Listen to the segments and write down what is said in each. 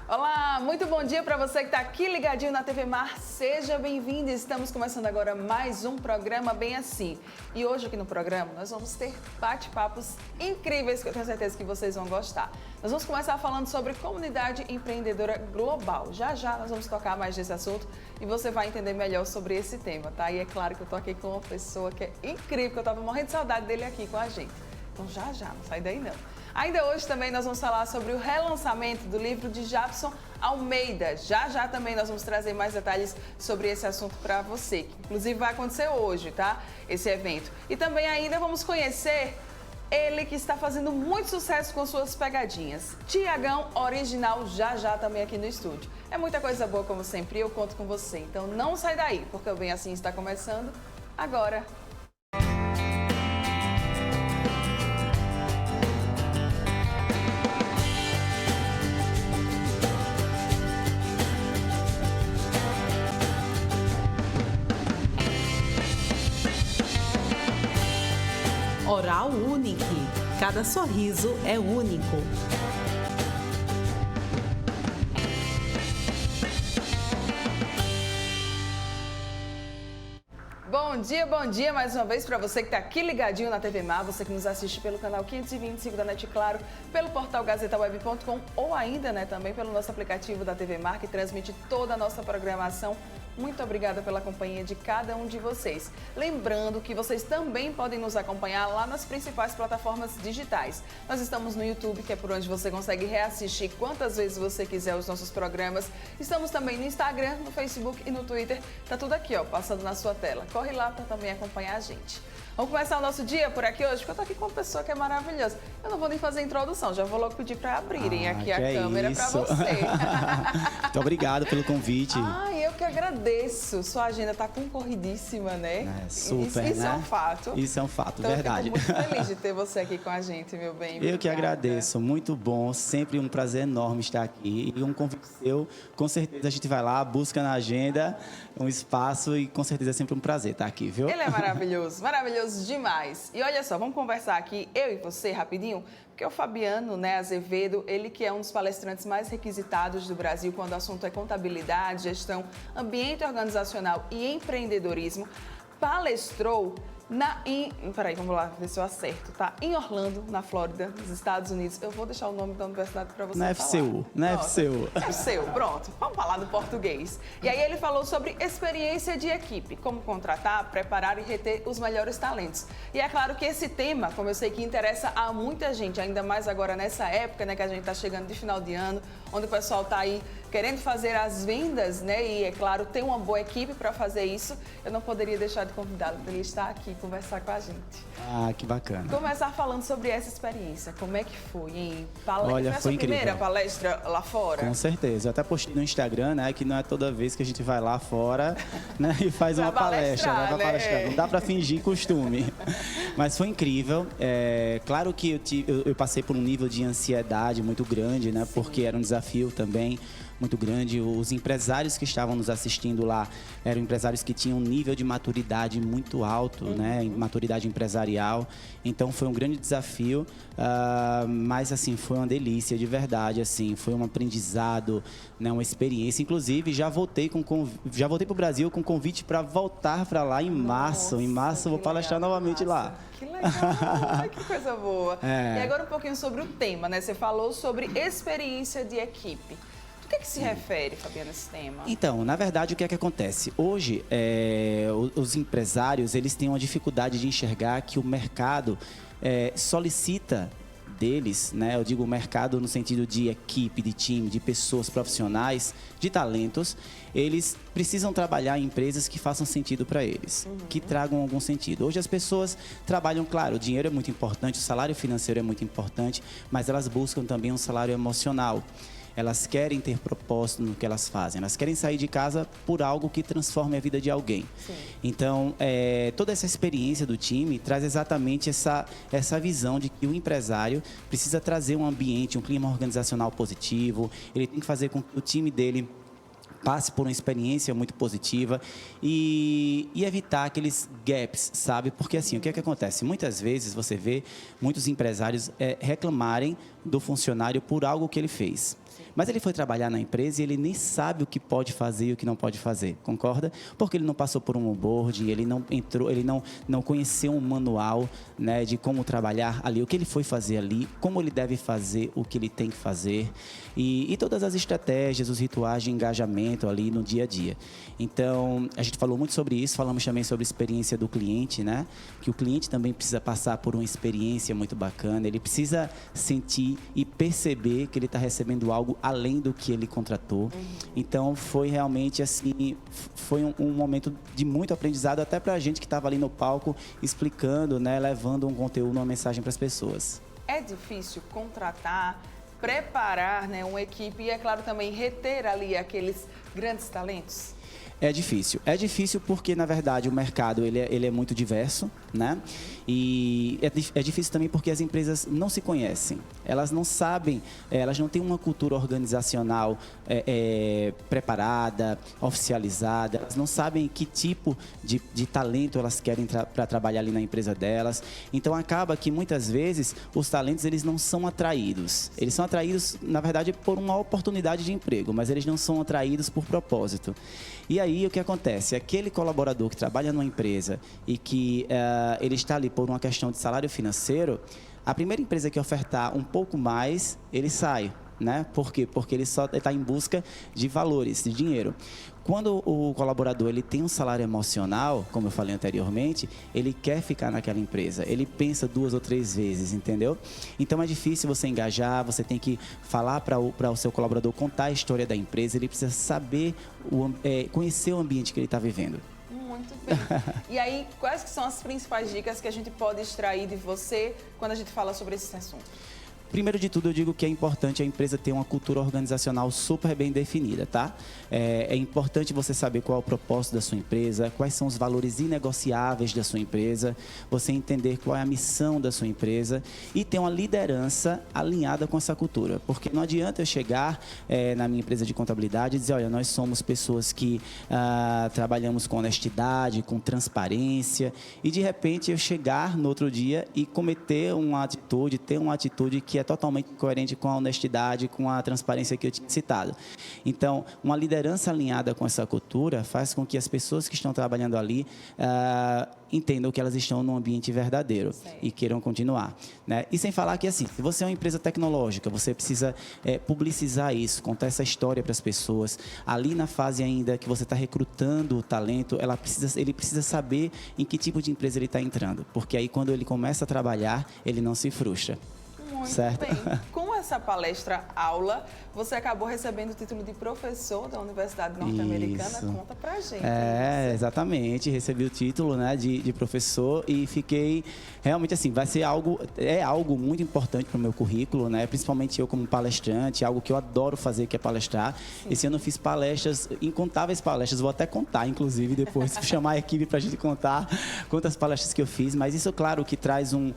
Olá, muito bom dia para você que está aqui ligadinho na TV Mar. Seja bem-vindo. Estamos começando agora mais um programa Bem Assim. E hoje aqui no programa nós vamos ter bate-papos incríveis que eu tenho certeza que vocês vão gostar. Nós vamos começar falando sobre comunidade empreendedora global. Já já nós vamos tocar mais desse assunto e você vai entender melhor sobre esse tema, tá? E é claro que eu tô aqui com uma pessoa que é incrível, que eu tava morrendo de saudade dele aqui com a gente. Então já, não sai daí não. Ainda hoje também nós vamos falar sobre o relançamento do livro de Japson Almeida. Já também nós vamos trazer mais detalhes sobre esse assunto para você, que inclusive vai acontecer hoje, tá? Esse evento. E também ainda vamos conhecer ele que está fazendo muito sucesso com suas pegadinhas. Tiagão Original, já também aqui no estúdio. É muita coisa boa como sempre e eu conto com você. Então não sai daí, porque o Bem Assim está começando agora. Oral Unique. Cada sorriso é único. Bom dia mais uma vez para você que está aqui ligadinho na TV Mar, você que nos assiste pelo canal 525 da NET Claro, pelo portal gazetaweb.com ou ainda, também pelo nosso aplicativo da TV Mar, que transmite toda a nossa programação. Muito obrigada pela companhia de cada um de vocês. Lembrando que vocês também podem nos acompanhar lá nas principais plataformas digitais. Nós estamos no YouTube, que é por onde você consegue reassistir quantas vezes você quiser os nossos programas. Estamos também no Instagram, no Facebook e no Twitter. Tá tudo aqui, passando na sua tela. Corre lá para também acompanhar a gente. Vamos começar o nosso dia por aqui hoje, porque eu tô aqui com uma pessoa que é maravilhosa. Eu não vou nem fazer a introdução, já vou logo pedir para abrirem aqui a câmera para você. Muito obrigado pelo convite. Eu que agradeço. Sua agenda tá concorridíssima, né? Super, isso é um fato. Isso é um fato, então, verdade. Eu fico muito feliz de ter você aqui com a gente, meu bem. Eu que agradeço, muito bom, sempre um prazer enorme estar aqui. E um convite seu, com certeza a gente vai lá, busca na agenda um espaço e com certeza é sempre um prazer estar aqui, viu? Ele é maravilhoso, maravilhoso demais. E olha só, vamos conversar aqui, eu e você, rapidinho, porque o Fabiano Azevedo, ele que é um dos palestrantes mais requisitados do Brasil quando o assunto é contabilidade, gestão, ambiente organizacional e empreendedorismo, palestrou peraí, vamos lá ver se eu acerto, tá? Em Orlando, na Flórida, nos Estados Unidos. Eu vou deixar o nome da universidade para você falar. Na FCU. FCU, pronto. Vamos falar do português. E aí ele falou sobre experiência de equipe, como contratar, preparar e reter os melhores talentos. E é claro que esse tema, como eu sei que interessa a muita gente, ainda mais agora nessa época, que a gente está chegando de final de ano, onde o pessoal está aí querendo fazer as vendas, e é claro, ter uma boa equipe para fazer isso, eu não poderia deixar de convidá-lo para ele estar aqui conversar com a gente. Ah, que bacana. Começar falando sobre essa experiência, como é que foi, hein? Olha, foi incrível. Primeira palestra lá fora? Com certeza, eu até postei no Instagram, que não é toda vez que a gente vai lá fora, e faz uma palestra, vai pra palestrar. Não dá para fingir costume. Mas foi incrível. Claro que eu passei por um nível de ansiedade muito grande, porque era um desafio também muito grande. Os empresários que estavam nos assistindo lá eram empresários que tinham um nível de maturidade muito alto, maturidade empresarial. Então foi um grande desafio, mas assim, foi uma delícia de verdade, assim, foi um aprendizado, uma experiência. Inclusive, já voltei para o Brasil com convite para voltar para lá em março. Em março eu vou palestrar novamente lá. Que legal, que coisa boa. E agora um pouquinho sobre o tema, Você falou sobre experiência de equipe. O que se refere, Fabiano, a esse tema? Então, na verdade, o que é que acontece? Hoje, os empresários, eles têm uma dificuldade de enxergar que o mercado solicita deles, Eu digo o mercado no sentido de equipe, de time, de pessoas profissionais, de talentos. Eles precisam trabalhar em empresas que façam sentido para eles, que tragam algum sentido. Hoje as pessoas trabalham, claro, o dinheiro é muito importante, o salário financeiro é muito importante, mas elas buscam também um salário emocional. Elas querem ter propósito no que elas fazem. Elas querem sair de casa por algo que transforme a vida de alguém. Sim. Então, toda essa experiência do time traz exatamente essa visão de que o empresário precisa trazer um ambiente, um clima organizacional positivo. Ele tem que fazer com que o time dele passe por uma experiência muito positiva e evitar aqueles gaps, sabe? Porque assim, o que é que acontece? Muitas vezes você vê muitos empresários reclamarem do funcionário por algo que ele fez. Mas ele foi trabalhar na empresa e ele nem sabe o que pode fazer e o que não pode fazer, concorda? Porque ele não passou por um onboarding, ele não entrou, ele não conheceu um manual, né, de como trabalhar ali, o que ele foi fazer ali, como ele deve fazer o que ele tem que fazer e todas as estratégias, os rituais de engajamento ali no dia a dia. Então, a gente falou muito sobre isso, falamos também sobre a experiência do cliente, né? Que o cliente também precisa passar por uma experiência muito bacana, ele precisa sentir e perceber que ele está recebendo algo além do que ele contratou. Então, foi realmente assim, foi um momento de muito aprendizado até para a gente que estava ali no palco explicando, né, levando um conteúdo, uma mensagem para as pessoas. É difícil contratar, preparar, né, uma equipe e, é claro, também reter ali aqueles grandes talentos? É difícil porque, na verdade, o mercado ele é muito diverso, né? E é difícil também porque as empresas não se conhecem. Elas não sabem, elas não têm uma cultura organizacional preparada, oficializada. Elas não sabem que tipo de talento elas querem para trabalhar ali na empresa delas. Então, acaba que, muitas vezes, os talentos eles não são atraídos. Eles são atraídos, na verdade, por uma oportunidade de emprego, mas eles não são atraídos por propósito. E aí, o que acontece? Aquele colaborador que trabalha numa empresa e que ele está ali por uma questão de salário financeiro, a primeira empresa que ofertar um pouco mais, ele sai, né? Por quê? Porque ele só está em busca de valores, de dinheiro. Quando o colaborador ele tem um salário emocional, como eu falei anteriormente, ele quer ficar naquela empresa, ele pensa 2 ou 3 vezes, entendeu? Então é difícil você engajar, você tem que falar para o seu colaborador, contar a história da empresa, ele precisa saber, conhecer o ambiente que ele está vivendo. Muito bem. E aí, quais que são as principais dicas que a gente pode extrair de você quando a gente fala sobre esse assunto? Primeiro de tudo, eu digo que é importante a empresa ter uma cultura organizacional super bem definida, tá? É importante você saber qual é o propósito da sua empresa, quais são os valores inegociáveis da sua empresa, você entender qual é a missão da sua empresa e ter uma liderança alinhada com essa cultura. Porque não adianta eu chegar na minha empresa de contabilidade e dizer, olha, nós somos pessoas que trabalhamos com honestidade, com transparência, e de repente eu chegar no outro dia e ter uma atitude que é totalmente coerente com a honestidade, com a transparência que eu tinha citado. Então, uma liderança alinhada com essa cultura faz com que as pessoas que estão trabalhando ali entendam que elas estão num ambiente verdadeiro e queiram continuar, né? E sem falar que, assim, se você é uma empresa tecnológica, você precisa publicizar isso, contar essa história para as pessoas. Ali na fase ainda que você está recrutando o talento, ele precisa saber em que tipo de empresa ele está entrando, porque aí quando ele começa a trabalhar, ele não se frustra. Muito certo? bem. Com essa palestra aula, você acabou recebendo o título de professor da Universidade Norte-Americana. Isso. Conta pra gente. Exatamente. Recebi o título, né, de professor e fiquei realmente assim, é algo muito importante para o meu currículo, né? Principalmente eu como palestrante, algo que eu adoro fazer, que é palestrar. Sim. Esse ano eu fiz palestras, incontáveis palestras, vou até contar, inclusive, depois, chamar a equipe para a gente contar quantas palestras que eu fiz, mas isso, claro, que traz um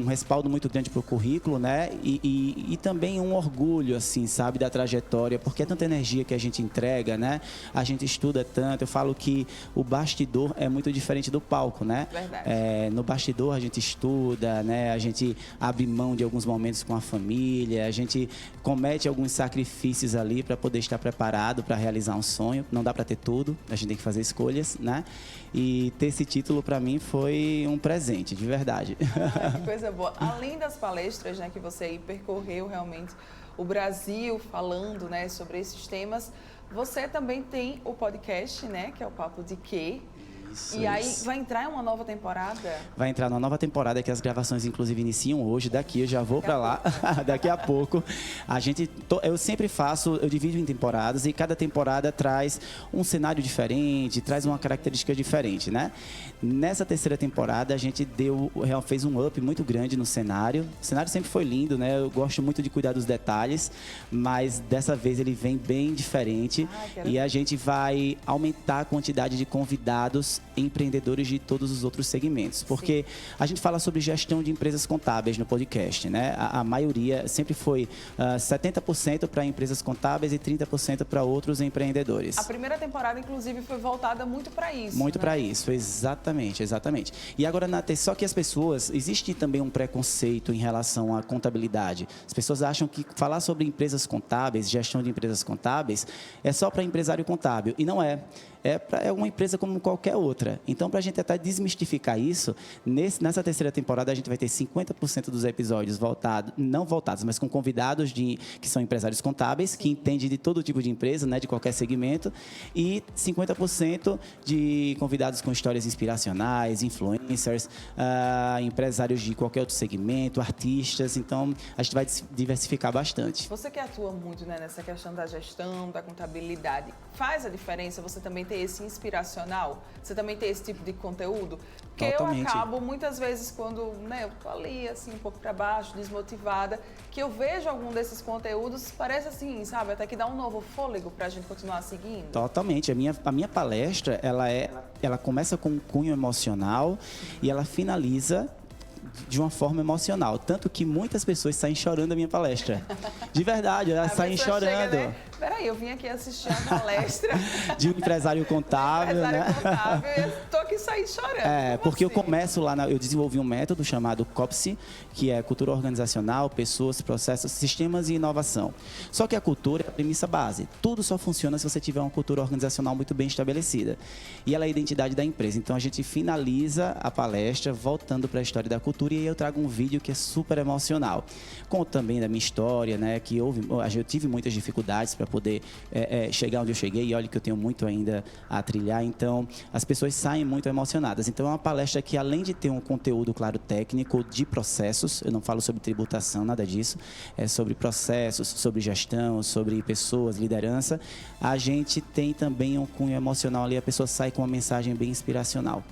respaldo muito grande para o currículo, né? E também um orgulho, assim, sabe, da trajetória, porque é tanta energia que a gente entrega, né? A gente estuda tanto, eu falo que o bastidor é muito diferente do palco, né? Verdade. No bastidor a gente estuda, né? A gente abre mão de alguns momentos com a família, a gente comete alguns sacrifícios ali para poder estar preparado para realizar um sonho. Não dá para ter tudo, a gente tem que fazer escolhas, né? E ter esse título para mim foi um presente, de verdade. Que coisa boa. Além das palestras, né, que você aí percorreu realmente o Brasil falando, né, sobre esses temas, você também tem o podcast, né, que é o Papo de Quê? E aí, vai entrar em uma nova temporada? Vai entrar numa nova temporada, que as gravações, inclusive, iniciam hoje. Daqui eu já vou para lá, daqui a pouco. Eu sempre eu divido em temporadas e cada temporada traz um cenário diferente, traz uma característica diferente, né? Nessa terceira temporada, a gente fez um up muito grande no cenário. O cenário sempre foi lindo, né? Eu gosto muito de cuidar dos detalhes, mas dessa vez ele vem bem diferente. E a gente vai aumentar a quantidade de convidados empreendedores de todos os outros segmentos. Porque a gente fala sobre gestão de empresas contábeis no podcast, né? A maioria sempre foi 70% para empresas contábeis e 30% para outros empreendedores. A primeira temporada, inclusive, foi voltada muito para isso. Muito, né? para isso, exatamente. E agora, Nath, só que as pessoas, existe também um preconceito em relação à contabilidade. As pessoas acham que falar sobre empresas contábeis, gestão de empresas contábeis, é só para empresário contábil. E não é. É uma empresa como qualquer outra. Então, para a gente tentar desmistificar isso, nessa terceira temporada a gente vai ter 50% dos episódios não voltados, mas com convidados que são empresários contábeis, que entendem de todo tipo de empresa, né, de qualquer segmento, e 50% de convidados com histórias inspiracionais, influencers, empresários de qualquer outro segmento, artistas. Então, a gente vai diversificar bastante. Você que atua muito, né, nessa questão da gestão, da contabilidade, faz a diferença você também ter esse inspiracional? Você também ter esse tipo de conteúdo? Porque Totalmente. eu acabo, muitas vezes, quando eu tô ali, assim, um pouco para baixo, desmotivada, que eu vejo algum desses conteúdos, parece assim, sabe, até que dá um novo fôlego para a gente continuar seguindo. Totalmente. A minha palestra, ela começa com um cunho emocional e ela finaliza de uma forma emocional. Tanto que muitas pessoas saem chorando da minha palestra. De verdade, elas saem chorando. Chega, né? Peraí, eu vim aqui assistir a palestra de um empresário contábil, né? Contábil, e eu tô aqui saindo chorando. Porque assim? Eu começo lá, eu desenvolvi um método chamado COPSI, que é cultura organizacional, pessoas, processos, sistemas e inovação. Só que a cultura é a premissa base. Tudo só funciona se você tiver uma cultura organizacional muito bem estabelecida. E ela é a identidade da empresa. Então, a gente finaliza a palestra voltando para a história da cultura e aí eu trago um vídeo que é super emocional. Conto também da minha história, né? Que eu tive muitas dificuldades para poder chegar onde eu cheguei e olha que eu tenho muito ainda a trilhar. Então, as pessoas saem muito emocionadas. Então, é uma palestra que, além de ter um conteúdo, claro, técnico de processos, eu não falo sobre tributação, nada disso, é sobre processos, sobre gestão, sobre pessoas, liderança. A gente tem também um cunho emocional ali, a pessoa sai com uma mensagem bem inspiracional.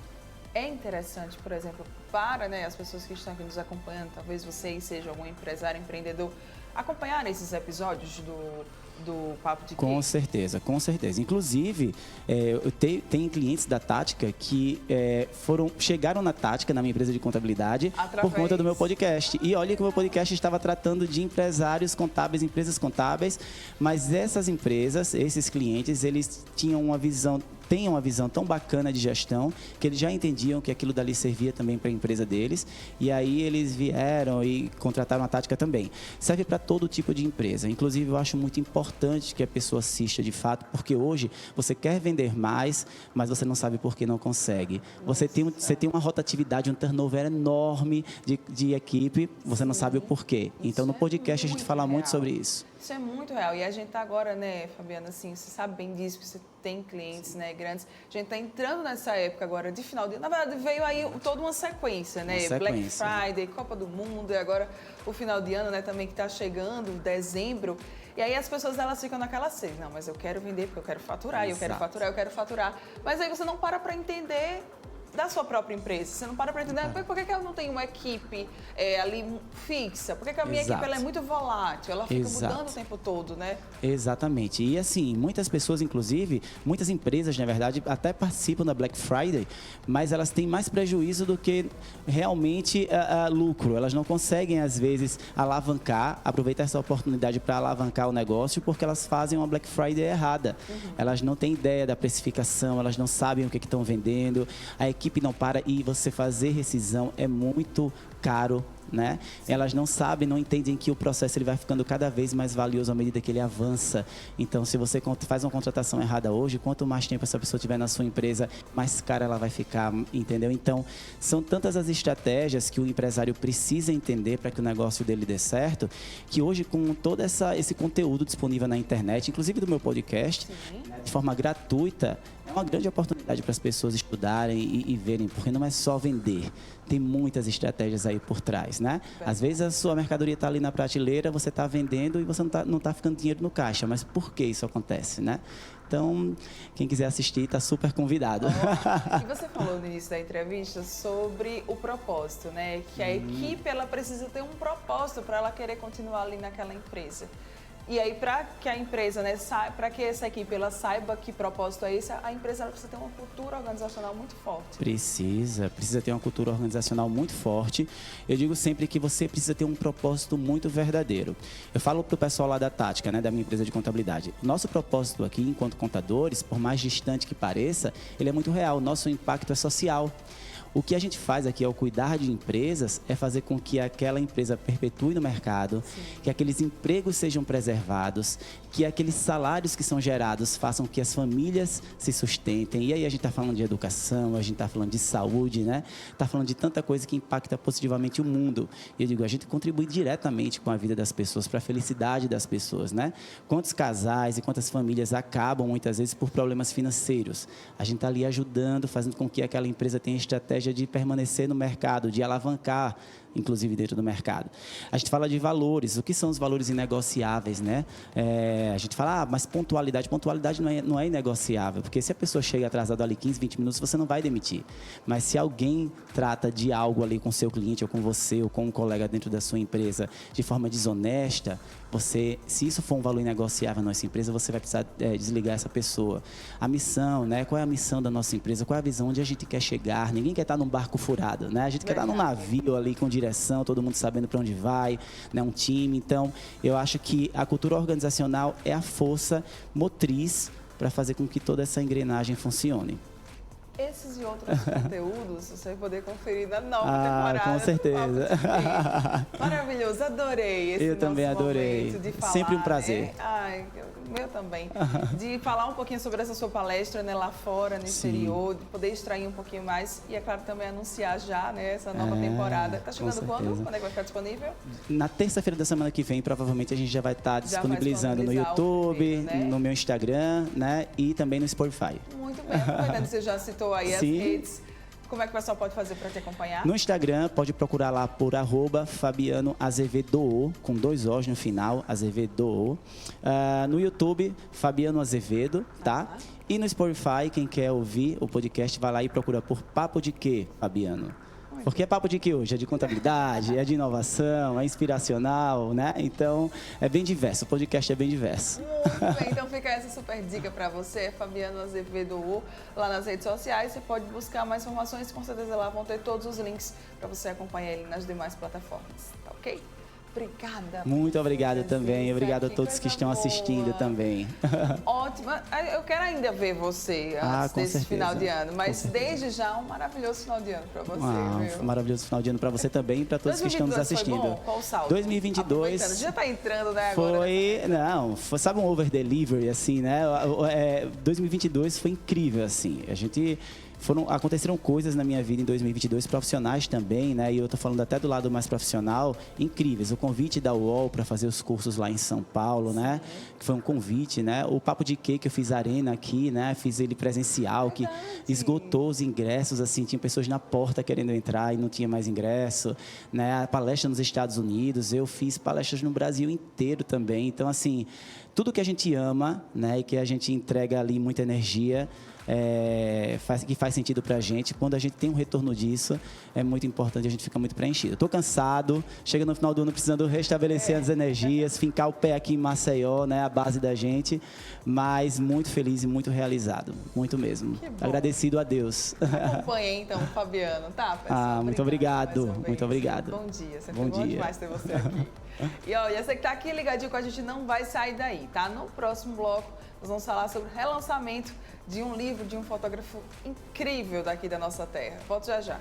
É interessante, por exemplo, para as pessoas que estão aqui nos acompanhando, talvez vocês sejam algum empresário, empreendedor, acompanhar esses episódios do Papo de Quê? Com certeza, com certeza. Inclusive, eu tenho clientes da Tática que chegaram na Tática, na minha empresa de contabilidade, por conta do meu podcast. E olha que o meu podcast estava tratando de empresários contábeis, empresas contábeis, mas essas empresas, esses clientes, eles têm uma visão tão bacana de gestão que eles já entendiam que aquilo dali servia também para a empresa deles e aí eles vieram e contrataram a Tática também. Serve para todo tipo de empresa. Inclusive, eu acho muito importante que a pessoa assista de fato, porque hoje você quer vender mais, mas você não sabe por que não consegue. Você tem uma rotatividade, um turnover enorme de equipe, você não sabe o porquê. Então, no podcast a gente fala muito sobre isso. Isso é muito real. E a gente tá agora, né, Fabiana, assim, você sabe bem disso, que você tem clientes, né, grandes. A gente tá entrando nessa época agora de final de ano. Na verdade, veio aí toda uma sequência, né? Black Friday, Copa do Mundo e agora o final de ano, né, também que tá chegando, dezembro. E aí as pessoas, elas ficam naquela sede. Não, mas eu quero vender porque eu quero faturar, eu quero faturar, eu quero faturar. Mas aí você não para entender da sua própria empresa. Você não para entender por que eu não tenho uma equipe ali fixa? Por que a minha equipe ela é muito volátil? Ela fica mudando o tempo todo, né? Exatamente. E assim, muitas pessoas, inclusive, muitas empresas, na verdade, até participam da Black Friday, mas elas têm mais prejuízo do que realmente lucro. Elas não conseguem, às vezes, aproveitar essa oportunidade para alavancar o negócio, porque elas fazem uma Black Friday errada. Elas não têm ideia da precificação, elas não sabem o que estão vendendo, a equipe não para e você fazer rescisão é muito caro, né? Elas não sabem, não entendem que o processo ele vai ficando cada vez mais valioso à medida que ele avança. Então, se você faz uma contratação errada hoje, quanto mais tempo essa pessoa tiver na sua empresa, mais cara ela vai ficar, entendeu? Então, são tantas as estratégias que o empresário precisa entender para que o negócio dele dê certo, que hoje, com todo esse conteúdo disponível na internet, inclusive do meu podcast, de forma gratuita, é uma grande oportunidade para as pessoas estudarem e verem, porque não é só vender. Tem muitas estratégias aí por trás, né? Às vezes a sua mercadoria está ali na prateleira, você está vendendo e você não tá ficando dinheiro no caixa. Mas por que isso acontece, né? Então, quem quiser assistir está super convidado. E você falou no início da entrevista sobre o propósito, né? Que a equipe ela precisa ter um propósito para ela querer continuar ali naquela empresa. E aí, para que a empresa, né, para que essa equipe ela saiba que propósito é esse, a empresa ela precisa ter uma cultura organizacional muito forte. Precisa ter uma cultura organizacional muito forte. Eu digo sempre que você precisa ter um propósito muito verdadeiro. Eu falo para o pessoal lá da Tática, né, da minha empresa de contabilidade. Nosso propósito aqui, enquanto contadores, por mais distante que pareça, ele é muito real. Nosso impacto é social. O que a gente faz aqui ao cuidar de empresas é fazer com que aquela empresa perpetue no mercado, sim, que aqueles empregos sejam preservados, que aqueles salários que são gerados façam que as famílias se sustentem. E aí a gente está falando de educação, a gente está falando de saúde, né? Está falando de tanta coisa que impacta positivamente o mundo. E eu digo, a gente contribui diretamente com a vida das pessoas, para a felicidade das pessoas, né? Quantos casais e quantas famílias acabam muitas vezes por problemas financeiros? A gente está ali ajudando, fazendo com que aquela empresa tenha estratégia de permanecer no mercado, de alavancar, inclusive dentro do mercado. A gente fala de valores. O que são os valores inegociáveis, né? A gente fala, mas pontualidade não é inegociável, porque se a pessoa chega atrasada ali 15, 20 minutos, você não vai demitir. Mas se alguém trata de algo ali com o seu cliente, ou com você, ou com um colega dentro da sua empresa, de forma desonesta, se isso for um valor inegociável na nossa empresa, você vai precisar desligar essa pessoa. A missão, né? Qual é a missão da nossa empresa? Qual é a visão? Onde a gente quer chegar? Ninguém quer estar num barco furado, né? A gente quer estar num navio ali com direção, todo mundo sabendo para onde vai, né? Um time. Então, eu acho que a cultura organizacional é a força motriz para fazer com que toda essa engrenagem funcione. Esses e outros conteúdos você vai poder conferir na nova temporada. Com certeza. Maravilhoso, adorei esse Eu também adorei. momento de falar, sempre um prazer. Né? Ai, meu também. De falar um pouquinho sobre essa sua palestra, né, lá fora, no exterior, de poder extrair um pouquinho mais e, é claro, também anunciar já, né, essa nova temporada. Está chegando quando? Quando é que vai ficar disponível? Na terça-feira da semana que vem, provavelmente a gente já vai estar disponibilizando no YouTube, primeiro, né? No meu Instagram, né, e também no Spotify. Muito bem, aproveitando que você já citou aí as redes. Como é que o pessoal pode fazer para te acompanhar? No Instagram, pode procurar lá por @FabianoAzevedo, com 2 O's no final, Azevedo. No YouTube, Fabiano Azevedo, tá? E no Spotify, quem quer ouvir o podcast, vai lá e procura por Papo de Quê, Fabiano? Porque é papo de que hoje? É de contabilidade, é de inovação, é inspiracional, né? Então, é bem diverso, o podcast é bem diverso. Muito bem, então fica essa super dica para você, Fabiano Azevedo, lá nas redes sociais. Você pode buscar mais informações, com certeza lá vão ter todos os links para você acompanhar ele nas demais plataformas, tá ok? Obrigada. Muito obrigado também. Obrigado a todos que estão assistindo também. Ótima. Eu quero ainda ver você antes desse final de ano, mas desde já um maravilhoso final de ano para você. Um maravilhoso final de ano para você também e para todos que estão nos assistindo. Foi bom? Qual o saldo? 2022. Já está entrando, né, agora? Sabe um over delivery assim, né? 2022 foi incrível assim. Aconteceram coisas na minha vida em 2022, profissionais também, né? E eu tô falando até do lado mais profissional, incríveis. O convite da UOL para fazer os cursos lá em São Paulo, né? Que foi um convite, né? O Papo de Quê, que eu fiz arena aqui, né? Fiz ele presencial, que esgotou os ingressos, assim. Tinha pessoas na porta querendo entrar e não tinha mais ingresso, né? A palestra nos Estados Unidos, eu fiz palestras no Brasil inteiro também. Então, assim, tudo que a gente ama, né? E que a gente entrega ali muita energia, que faz sentido pra gente. Quando a gente tem um retorno disso, é muito importante, a gente fica muito preenchido. Estou cansado, chega no final do ano precisando restabelecer as energias, fincar o pé aqui em Maceió, né, a base da gente, mas muito feliz e muito realizado, muito mesmo. Agradecido a Deus. Acompanhe então, Fabiano, tá, pessoal? Muito obrigado, muito obrigado. Bom dia, sempre bom demais ter você aqui. E olha, você que tá aqui ligadinho com a gente não vai sair daí, tá? No próximo bloco, nós vamos falar sobre o relançamento de um livro de um fotógrafo incrível daqui da nossa terra. Volto já já.